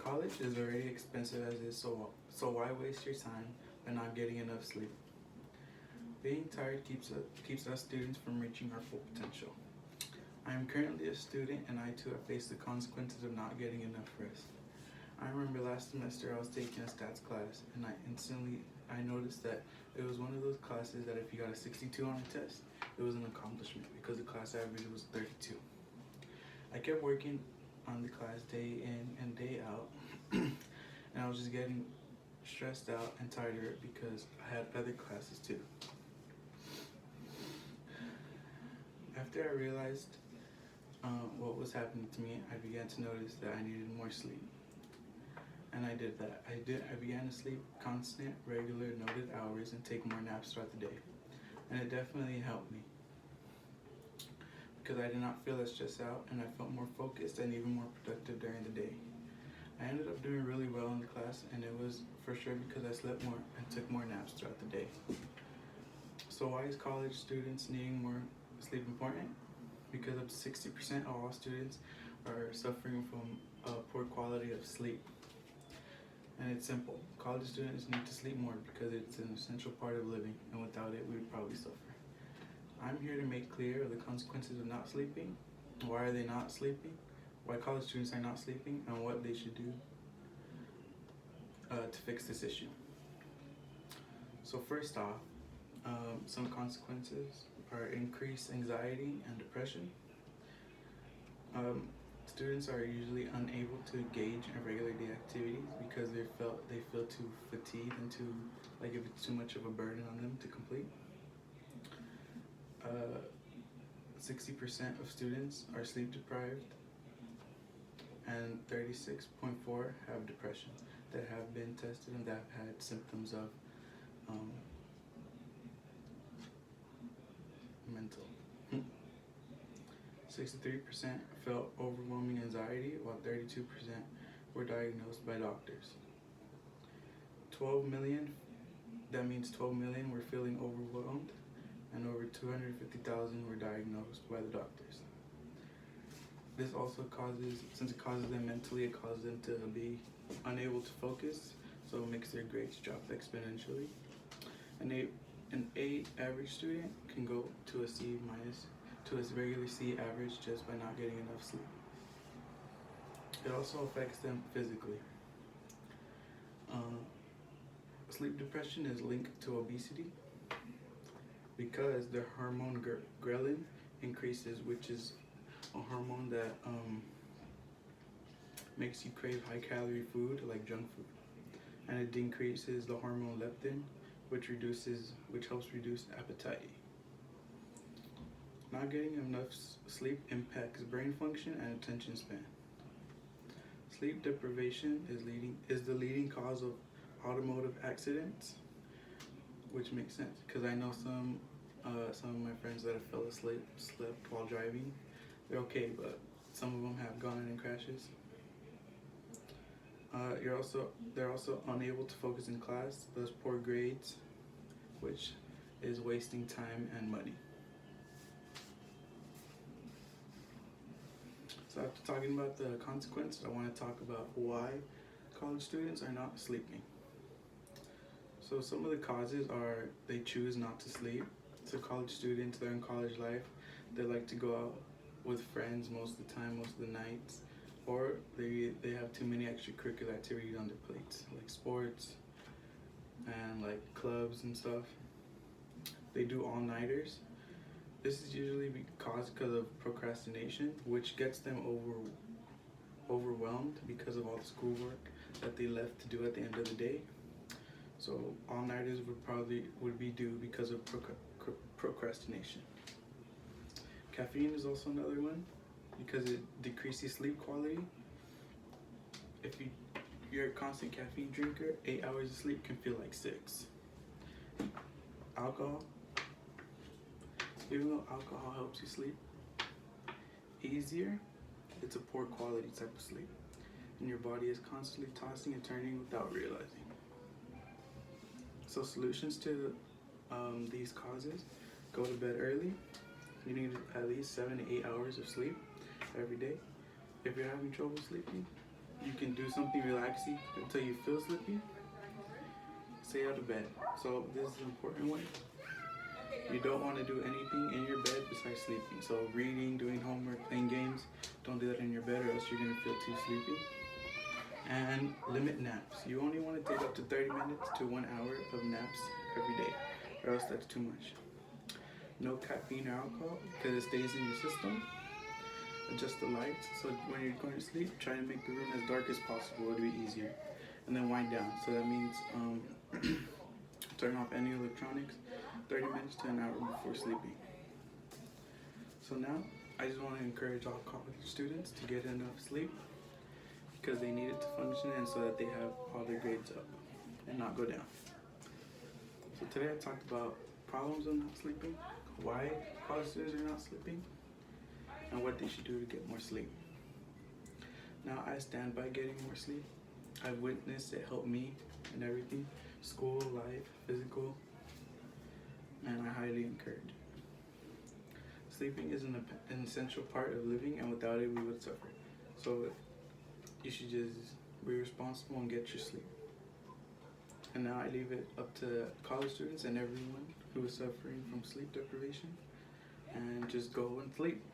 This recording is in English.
College is already expensive as is, so why waste your time by not getting enough sleep? Being tired keeps us students from reaching our full potential. I am currently a student and I too have faced the consequences of not getting enough rest. I remember last semester I was taking a stats class and I noticed that it was one of those classes that if you got a 62 on a test, it was an accomplishment because the class average was 32. I kept working on the class day in and day out and I was just getting stressed out and tired because I had other classes too. After I realized what was happening to me, I began to notice that I needed more sleep. And I did that. I began to sleep constant, regular, noted hours and take more naps throughout the day. And it definitely helped me because I did not feel as stressed out and I felt more focused and even more productive during the day. I ended up doing really well in the class and it was for sure because I slept more and took more naps throughout the day. So why is college students needing more sleep important? Because up to 60% of all students are suffering from a poor quality of sleep. And it's simple. College students need to sleep more because it's an essential part of living, and without it, we would probably suffer. I'm here to make clear the consequences of not sleeping, why are they not sleeping, why college students are not sleeping, and what they should do to fix this issue. So first off, some consequences are increased anxiety and depression. Students are usually unable to engage in regular day activities because they feel too fatigued and too like if it's too much of a burden on them to complete. 60% of students are sleep deprived, and 36.4 have depression that have been tested and that have had symptoms of mental. 63% felt overwhelming anxiety, while 32% were diagnosed by doctors. 12 million, that means 12 million were feeling overwhelmed, and over 250,000 were diagnosed by the doctors. This also since it causes them mentally, it causes them to be unable to focus, so it makes their grades drop exponentially. An A average student can go to a C minus to a regular C average just by not getting enough sleep. It also affects them physically. Sleep depression is linked to obesity because the hormone ghrelin increases, which is a hormone that makes you crave high-calorie food like junk food, and it decreases the hormone leptin, which helps reduce appetite. Not getting enough sleep impacts brain function and attention span. Sleep deprivation is the leading cause of automotive accidents, which makes sense because I know some of my friends that have slept while driving. They're okay, but some of them have gone in crashes. They're also unable to focus in class, thus poor grades, which is wasting time and money. So after talking about the consequences, I want to talk about why college students are not sleeping. So some of the causes are they choose not to sleep. So college students, they're in college life, they like to go out with friends most of the time, most of the nights, or they have too many extracurricular activities on their plates, like sports and like clubs and stuff. They do all-nighters. This is usually because of procrastination, which gets them overwhelmed because of all the schoolwork that they left to do at the end of the day. So all-nighters would be due because of procrastination. Caffeine is also another one because it decreases sleep quality. If you're a constant caffeine drinker, 8 hours of sleep can feel like 6. Alcohol. Even though alcohol helps you sleep easier, it's a poor quality type of sleep, and your body is constantly tossing and turning without realizing. So solutions to these causes: go to bed early. You need at least 7 to 8 hours of sleep every day. If you're having trouble sleeping, you can do something relaxing until you feel sleepy. Stay out of bed. So this is an important one. You don't want to do anything in your bed besides sleeping. So reading, doing homework, playing games, don't do that in your bed or else you're going to feel too sleepy. And limit naps. You only want to take up to 30 minutes to 1 hour of naps every day, or else that's too much. No caffeine or alcohol because it stays in your system. Adjust the lights. So when you're going to sleep, try to make the room as dark as possible. It'll be easier. And then wind down. So that means turn off any electronics 30 minutes to an hour before sleeping. So now, I just want to encourage all college students to get enough sleep because they need it to function and so that they have all their grades up and not go down. So today I talked about problems of not sleeping, why college students are not sleeping, and what they should do to get more sleep. Now I stand by getting more sleep. I've witnessed it help me in everything, school, life, physical, and I highly encourage it. Sleeping is an essential part of living, and without it we would suffer. So you should just be responsible and get your sleep. And now I leave it up to college students and everyone who is suffering from sleep deprivation, and just go and sleep.